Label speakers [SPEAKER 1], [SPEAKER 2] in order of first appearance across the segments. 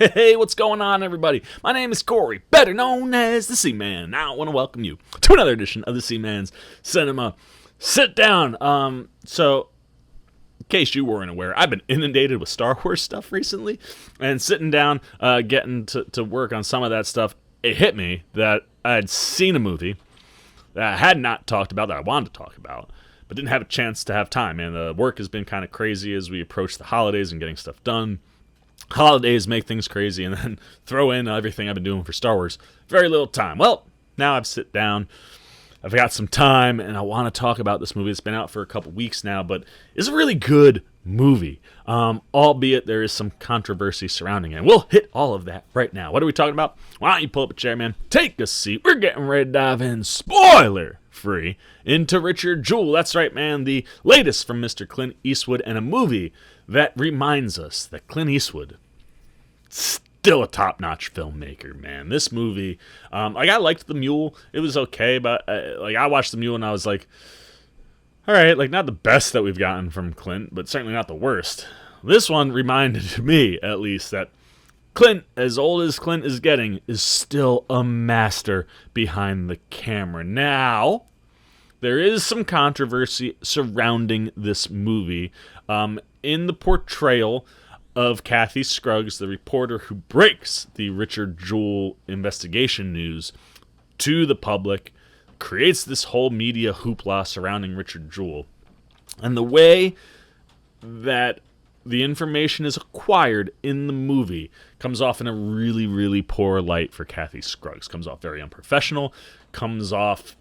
[SPEAKER 1] Hey, what's going on, everybody? My name is Corey, better known as the Seaman. Now I want to welcome you to another edition of the Seaman's Cinema Sit Down. So, in case you weren't aware, I've been inundated with Star Wars stuff recently, and sitting down, getting to work on some of that stuff, it hit me that I had seen a movie that I had not talked about, that I wanted to talk about, but didn't have a chance to have time. And the work has been kind of crazy as we approach the holidays and getting stuff done. Holidays make things crazy, and then throw in everything I've been doing for Star Wars. Very little time. Well, now I've sit down, I've got some time, and I want to talk about this movie. It's been out for a couple weeks now, but it's a really good movie, albeit there is some controversy surrounding it. And we'll hit all of that right now. What are we talking about? Why don't you pull up a chair, man? Take a seat. We're getting ready to dive in, spoiler-free, into Richard Jewell. That's right, man. The latest from Mr. Clint Eastwood, and a movie that reminds us that Clint Eastwood, still a top-notch filmmaker, man. This movie, I liked The Mule. It was okay, but I watched The Mule and I was like, all right, not the best that we've gotten from Clint, but certainly not the worst. This one reminded me, at least, that Clint, as old as Clint is getting, is still a master behind the camera. Now, there is some controversy surrounding this movie in the portrayal of Kathy Scruggs, the reporter who breaks the Richard Jewell investigation news to the public, creates this whole media hoopla surrounding Richard Jewell. And the way that the information is acquired in the movie comes off in a really, really poor light for Kathy Scruggs. Comes off very unprofessional, comes off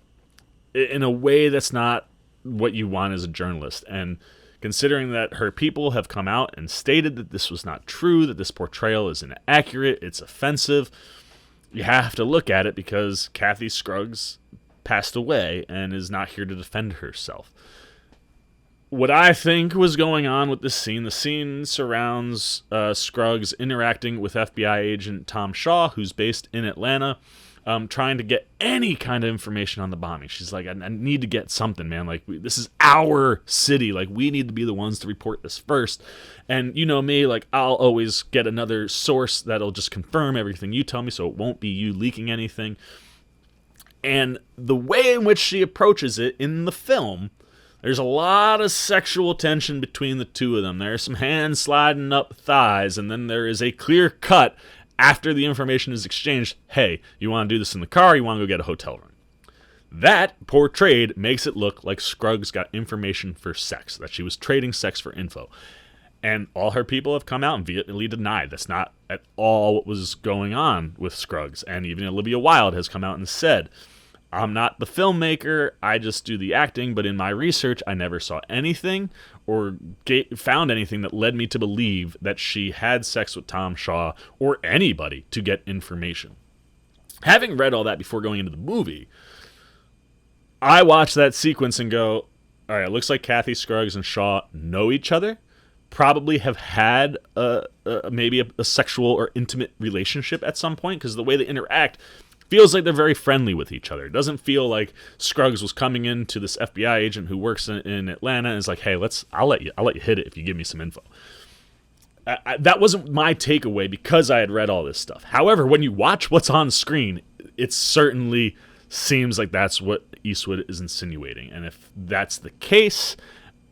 [SPEAKER 1] in a way that's not what you want as a journalist. And considering that her people have come out and stated that this was not true, that this portrayal is inaccurate, it's offensive, you have to look at it because Kathy Scruggs passed away and is not here to defend herself. What I think was going on with this scene, the scene surrounds Scruggs interacting with FBI agent Tom Shaw, who's based in Atlanta, trying to get any kind of information on the bombing. She's like, I need to get something, man. This is our city. We need to be the ones to report this first. And you know me, I'll always get another source that'll just confirm everything you tell me, so it won't be you leaking anything. And the way in which she approaches it in the film, there's a lot of sexual tension between the two of them. There's some hands sliding up thighs, and then there is a clear cut after the information is exchanged. Hey, you want to do this in the car, or you want to go get a hotel room? That portrayed makes it look like Scruggs got information for sex, that she was trading sex for info. And all her people have come out and vehemently denied that's not at all what was going on with Scruggs. And even Olivia Wilde has come out and said, I'm not the filmmaker, I just do the acting, but in my research, I never saw anything or found anything that led me to believe that she had sex with Tom Shaw or anybody to get information. Having read all that before going into the movie, I watched that sequence and go, all right, it looks like Kathy Scruggs and Shaw know each other, probably have had maybe a sexual or intimate relationship at some point, because the way they interact feels like they're very friendly with each other. It doesn't feel like Scruggs was coming in to this FBI agent who works in Atlanta and is like, hey, I'll let you hit it if you give me some info. That wasn't my takeaway because I had read all this stuff. However, when you watch what's on screen, it certainly seems like that's what Eastwood is insinuating. And if that's the case,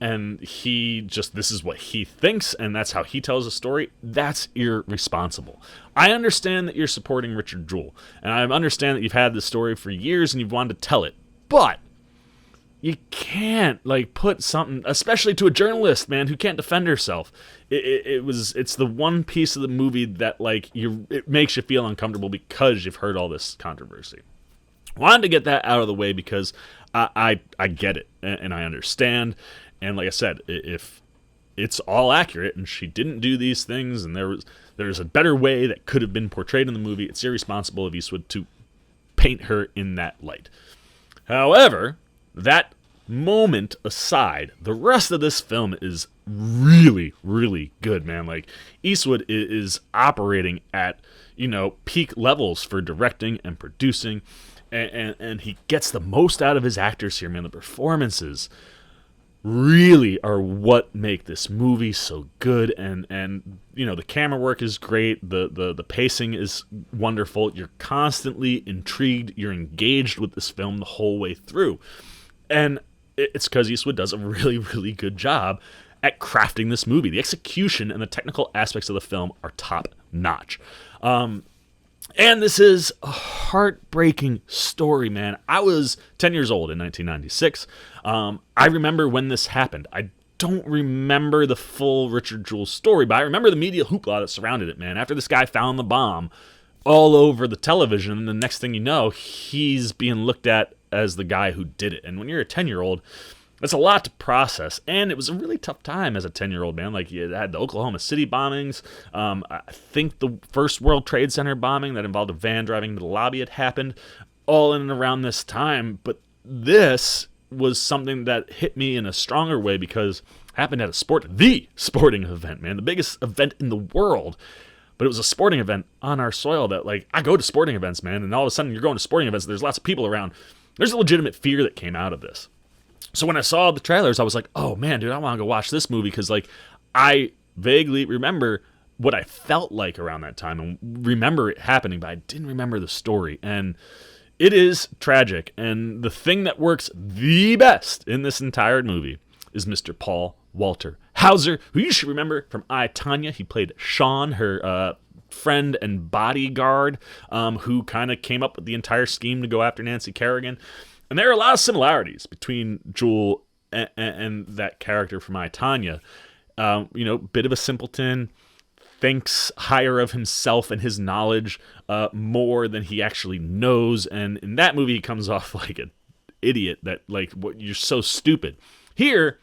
[SPEAKER 1] and this is what he thinks, and that's how he tells a story, that's irresponsible. I understand that you're supporting Richard Jewell, and I understand that you've had this story for years and you've wanted to tell it, but you can't put something, especially to a journalist, man, who can't defend herself. It's the one piece of the movie that it makes you feel uncomfortable because you've heard all this controversy. Wanted to get that out of the way because I get it and I understand. And like I said, if it's all accurate and she didn't do these things and there's a better way that could have been portrayed in the movie, it's irresponsible of Eastwood to paint her in that light. However, that moment aside, the rest of this film is really, really good, man. Eastwood is operating at, peak levels for directing and producing, and he gets the most out of his actors here, man. The performances really are what make this movie so good. And you know, the camera work is great, the pacing is wonderful, you're constantly intrigued, you're engaged with this film the whole way through. And it's because Eastwood does a really, really good job at crafting this movie. The execution and the technical aspects of the film are top notch. And this is a heartbreaking story, man. I was 10 years old in 1996. I remember when this happened. I don't remember the full Richard Jewell story, but I remember the media hoopla that surrounded it, man. After this guy found the bomb all over the television, and the next thing you know, he's being looked at as the guy who did it. And when you're a 10-year-old, that's a lot to process, and it was a really tough time as a 10-year-old, man. Like, you had the Oklahoma City bombings. I think the first World Trade Center bombing that involved a van driving to the lobby had happened all in and around this time. But this was something that hit me in a stronger way because it happened at the sporting event, man. The biggest event in the world. But it was a sporting event on our soil that, like, I go to sporting events, man, and all of a sudden you're going to sporting events, there's lots of people around. There's a legitimate fear that came out of this. So when I saw the trailers, I was like, oh man, dude, I want to go watch this movie because, like, I vaguely remember what I felt like around that time and remember it happening, but I didn't remember the story. And it is tragic. And the thing that works the best in this entire movie is Mr. Paul Walter Hauser, who you should remember from I, Tonya. He played Sean, her friend and bodyguard, who kind of came up with the entire scheme to go after Nancy Kerrigan. And there are a lot of similarities between Jewell and that character from I, Tonya. You know, bit of a simpleton, thinks higher of himself and his knowledge more than he actually knows. And in that movie, he comes off like an idiot that, like, what, you're so stupid. Here,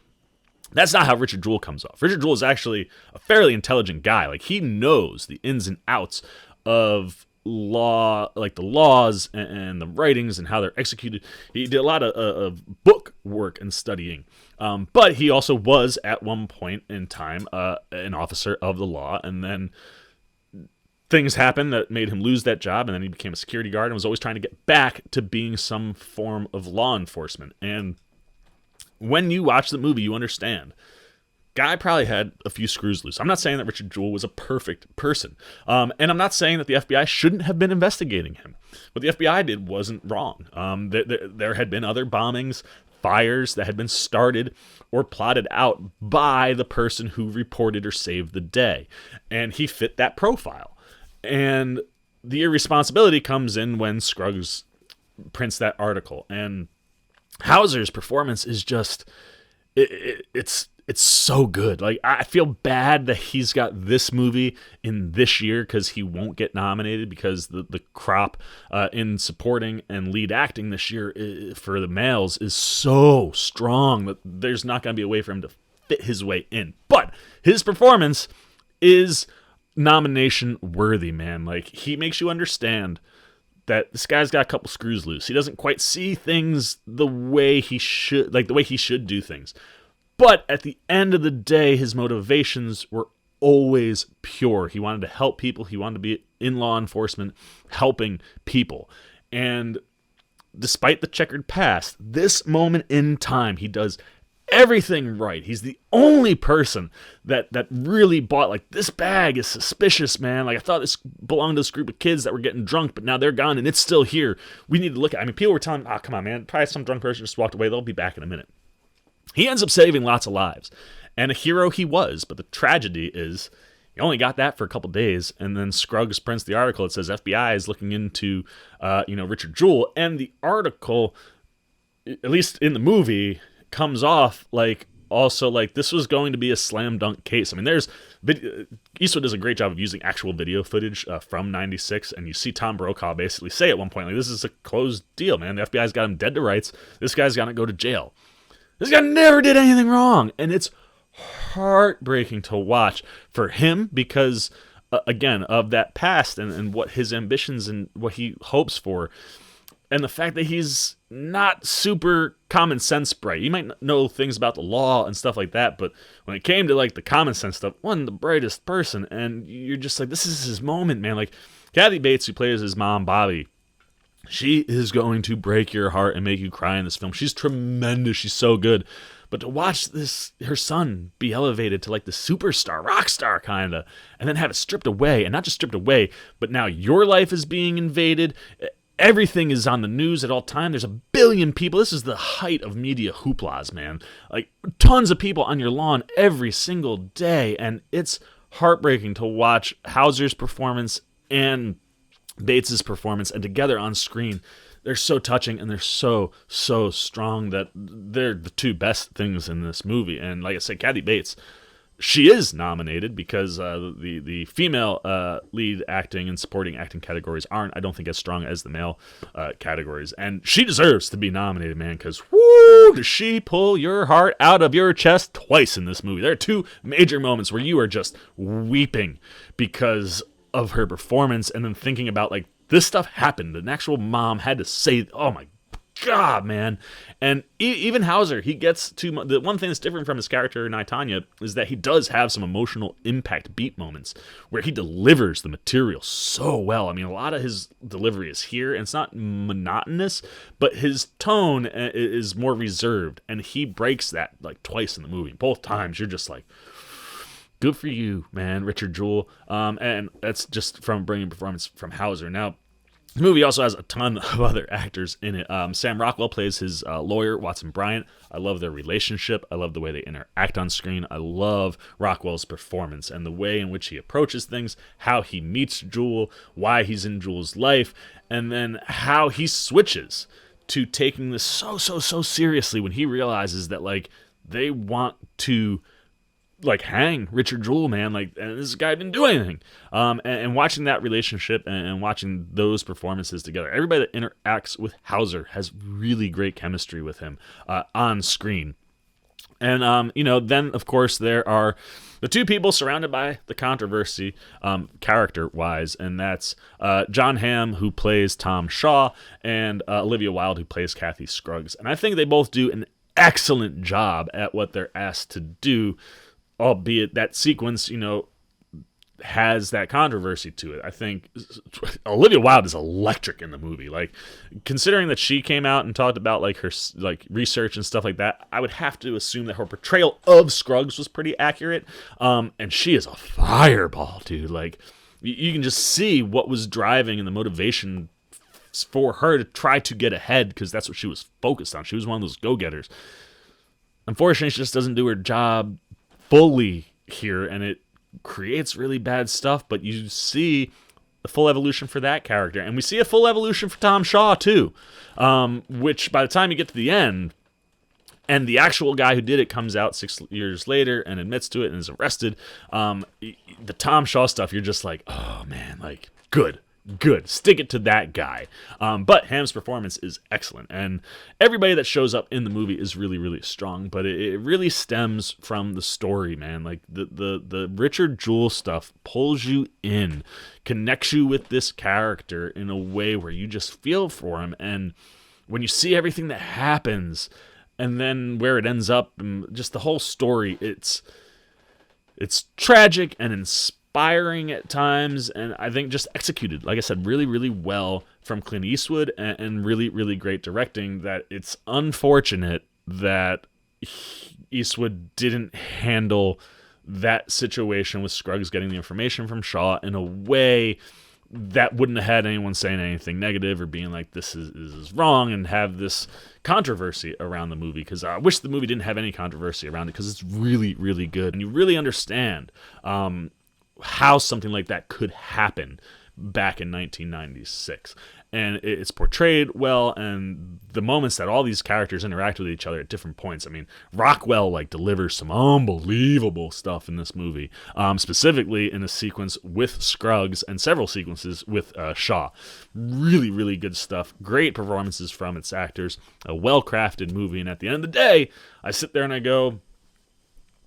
[SPEAKER 1] that's not how Richard Jewell comes off. Richard Jewell is actually a fairly intelligent guy. Like, he knows the ins and outs of law, like the laws and the writings and how they're executed. He did a lot of book work and studying, but he also was at one point in time an officer of the law, and then things happened that made him lose that job, and then he became a security guard and was always trying to get back to being some form of law enforcement. And when you watch the movie, you understand guy probably had a few screws loose. I'm not saying that Richard Jewell was a perfect person. And I'm not saying that the FBI shouldn't have been investigating him. What the FBI did wasn't wrong. There had been other bombings, fires that had been started or plotted out by the person who reported or saved the day. And he fit that profile. And the irresponsibility comes in when Scruggs prints that article. And Hauser's performance is just... It's so good. Like, I feel bad that he's got this movie in this year because he won't get nominated because the crop in supporting and lead acting this year for the males is so strong that there's not going to be a way for him to fit his way in. But his performance is nomination worthy, man. Like, he makes you understand that this guy's got a couple screws loose. He doesn't quite see things the way he should, like the way he should do things. But at the end of the day, his motivations were always pure. He wanted to help people. He wanted to be in law enforcement, helping people. And despite the checkered past, this moment in time, he does everything right. He's the only person that really bought, like, this bag is suspicious, man. Like, I thought this belonged to this group of kids that were getting drunk, but now they're gone and it's still here. We need to look at it. I mean, people were telling me, come on, man, probably some drunk person just walked away. They'll be back in a minute. He ends up saving lots of lives, and a hero he was, but the tragedy is he only got that for a couple days, and then Scruggs prints the article. It says FBI is looking into, Richard Jewell, and the article, at least in the movie, comes off like also like this was going to be a slam dunk case. I mean, Eastwood does a great job of using actual video footage from '96, and you see Tom Brokaw basically say at one point, like, this is a closed deal, man. The FBI's got him dead to rights. This guy's got to go to jail. This guy never did anything wrong, and it's heartbreaking to watch for him because, again, of that past and what his ambitions and what he hopes for, and the fact that he's not super common sense bright. You might know things about the law and stuff like that, but when it came to, like, the common sense stuff, wasn't the brightest person, and you're just like, this is his moment, man. Like, Kathy Bates, who plays his mom, Bobby, she is going to break your heart and make you cry in this film. She's tremendous. She's so good. but to watch her son be elevated to like the superstar, rock star kind of, and then have it stripped away, and not just stripped away, but now your life is being invaded. Everything is on the news at all time. There's 1 billion people. This is the height of media hooplas, man. Like, tons of people on your lawn every single day, and it's heartbreaking to watch Hauser's performance and Bates's performance, and together on screen, they're so touching and they're so strong that they're the two best things in this movie. And like I said, Kathy Bates, she is nominated because the female lead acting and supporting acting categories aren't, I don't think, as strong as the male categories. And she deserves to be nominated, man, because whoo, does she pull your heart out of your chest twice in this movie. There are two major moments where you are just weeping because of her performance, and then thinking about, like, this stuff happened. An actual mom had to say, oh my God, man. And even Hauser, he gets to, the one thing that's different from his character in I, Tonya is that he does have some emotional impact beat moments where he delivers the material so well. I mean, a lot of his delivery is here, and it's not monotonous, but his tone is more reserved, and he breaks that like twice in the movie. Both times you're just like, good for you, man, Richard Jewell. And that's just from bringing performance from Hauser. Now, the movie also has a ton of other actors in it. Sam Rockwell plays his lawyer, Watson Bryant. I love their relationship. I love the way they interact on screen. I love Rockwell's performance and the way in which he approaches things, how he meets Jewell, why he's in Jewell's life, and then how he switches to taking this so seriously when he realizes that, like, they want to, like, hang Richard Jewell, man. Like, and this guy didn't do anything. And watching that relationship and watching those performances together, everybody that interacts with Hauser has really great chemistry with him on screen. And, then, of course, there are the two people surrounded by the controversy character-wise, and that's John Hamm, who plays Tom Shaw, and Olivia Wilde, who plays Kathy Scruggs. And I think they both do an excellent job at what they're asked to do, albeit that sequence, has that controversy to it. I think Olivia Wilde is electric in the movie. Like, considering that she came out and talked about, like, her, like, research and stuff like that, I would have to assume that her portrayal of Scruggs was pretty accurate. And she is a fireball, dude. Like, you can just see what was driving and the motivation for her to try to get ahead, because that's what she was focused on. She was one of those go-getters. Unfortunately, she just doesn't do her job fully here, and it creates really bad stuff, but you see the full evolution for that character, and we see a full evolution for Tom Shaw too, which by the time you get to the end, and the actual guy who did it comes out 6 years later and admits to it and is arrested, the Tom Shaw stuff, you're just like, oh man, like, good, stick it to that guy. But Hamm's performance is excellent, and everybody that shows up in the movie is really strong, but it really stems from the story, man. Like, the Richard Jewell stuff pulls you in, connects you with this character in a way where you just feel for him, and when you see everything that happens and then where it ends up, and just the whole story, it's tragic and inspiring at times, and I think just executed, like I said, really well from Clint Eastwood, and really great directing. That it's unfortunate that Eastwood didn't handle that situation with Scruggs getting the information from Shaw in a way that wouldn't have had anyone saying anything negative or being like, this is wrong, and have this controversy around the movie, because I wish the movie didn't have any controversy around it, because it's really good, and you really understand how something like that could happen back in 1996. And it's portrayed well, and the moments that all these characters interact with each other at different points. I mean, Rockwell, like, delivers some unbelievable stuff in this movie, specifically in a sequence with Scruggs and several sequences with Shaw. Really good stuff. Great performances from its actors. A well-crafted movie, and at the end of the day, I sit there and I go,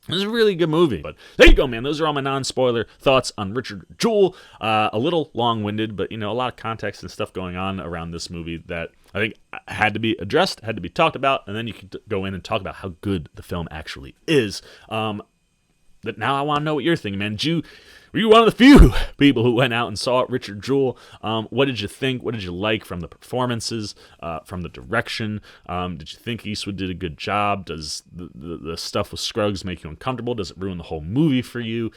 [SPEAKER 1] this is a really good movie. But there you go, man. Those are all my non-spoiler thoughts on Richard Jewell. A little long-winded, but, a lot of context and stuff going on around this movie that I think had to be addressed, had to be talked about, and then you can go in and talk about how good the film actually is. But now I want to know what you're thinking, man. Did you were you one of the few people who went out and saw Richard Jewell? What did you think? What did you like from the performances, from the direction? Did you think Eastwood did a good job? Does the stuff with Scruggs make you uncomfortable? Does it ruin the whole movie for you?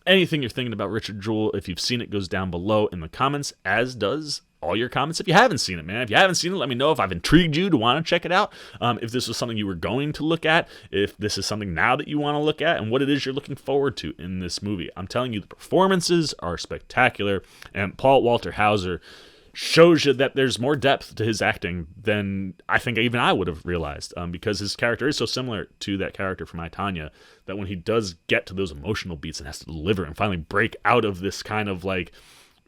[SPEAKER 1] Anything you're thinking about Richard Jewell, if you've seen it, goes down below in the comments, as does all your comments if you haven't seen it, man. If you haven't seen it, let me know if I've intrigued you to want to check it out. If this was something you were going to look at, if this is something now that you want to look at, and what it is you're looking forward to in this movie. I'm telling you, the performances are spectacular, and Paul Walter Hauser shows you that there's more depth to his acting than I think even I would have realized, because his character is so similar to that character from I, Tonya, that when he does get to those emotional beats and has to deliver and finally break out of this kind of like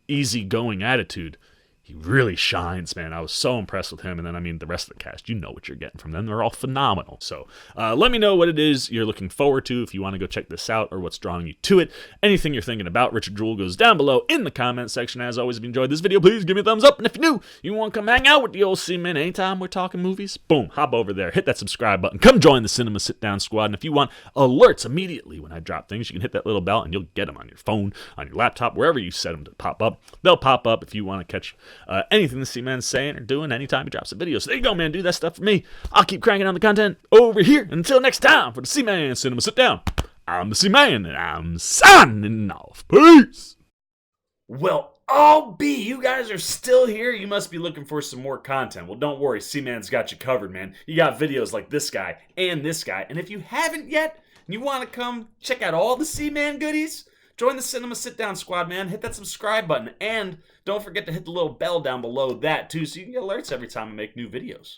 [SPEAKER 1] easygoing attitude, he really shines, man. I was so impressed with him. And then, I mean, the rest of the cast, you know what you're getting from them. They're all phenomenal. So let me know what it is you're looking forward to if you want to go check this out or what's drawing you to it. Anything you're thinking about Richard Jewell goes down below in the comment section. As always, if you enjoyed this video, please give me a thumbs up. And if you're new, you want to come hang out with the old C-Man anytime we're talking movies, boom, hop over there, hit that subscribe button, come join the Cinema Sit-Down Squad. And if you want alerts immediately when I drop things, you can hit that little bell and you'll get them on your phone, on your laptop, wherever you set them to pop up. They'll pop up if you want to catch anything the C-Man's saying or doing anytime he drops a video. So there you go, man. Do that stuff for me. I'll keep cranking on the content over here. Until next time, for the C-Man Cinema Sit Down, I'm the C-Man, and I'm signing off. Peace! Well, I'll be. You guys are still here. You must be looking for some more content. Well, don't worry. C-Man's got you covered, man. You got videos like this guy and this guy. And if you haven't yet, and you want to come check out all the C-Man goodies, join the Cinema Sit-Down Squad, man. Hit that subscribe button. And don't forget to hit the little bell down below that, too, so you can get alerts every time I make new videos.